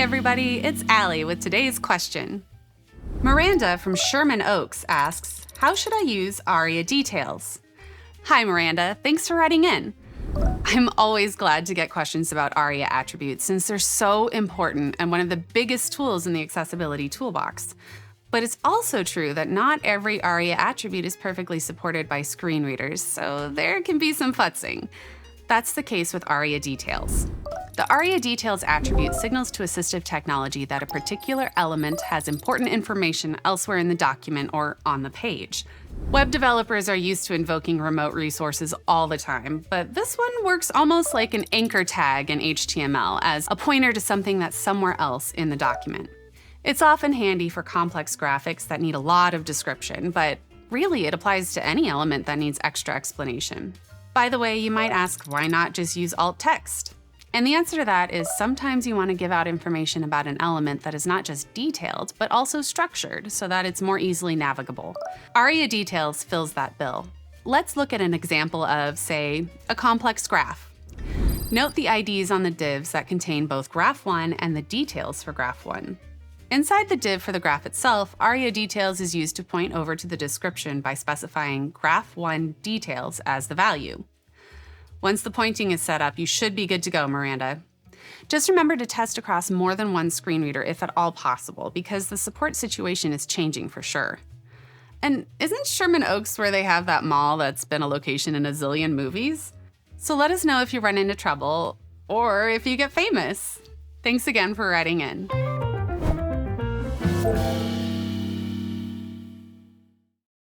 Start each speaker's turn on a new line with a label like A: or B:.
A: everybody, it's Allie with today's question. Miranda from Sherman Oaks asks, how should I use ARIA details? Hi Miranda, thanks for writing in. I'm always glad to get questions about ARIA attributes since they're so important and one of the biggest tools in the accessibility toolbox. But it's also true that not every ARIA attribute is perfectly supported by screen readers, so there can be some futzing. That's the case with ARIA details. The ARIA details attribute signals to assistive technology that a particular element has important information elsewhere in the document or on the page. Web developers are used to invoking remote resources all the time, but this one works almost like an anchor tag in HTML as a pointer to something that's somewhere else in the document. It's often handy for complex graphics that need a lot of description, but really it applies to any element that needs extra explanation. By the way, you might ask, why not just use alt text? And the answer to that is sometimes you want to give out information about an element that is not just detailed, but also structured so that it's more easily navigable. ARIA details fills that bill. Let's look at an example of, say, a complex graph. Note the IDs on the divs that contain both graph 1 and the details for graph 1. Inside the div for the graph itself, ARIA details is used to point over to the description by specifying graph 1 details as the value. Once the pointing is set up, you should be good to go, Miranda. Just remember to test across more than one screen reader if at all possible, because the support situation is changing for sure. And isn't Sherman Oaks where they have that mall that's been a location in a zillion movies? So let us know if you run into trouble or if you get famous. Thanks again for writing in.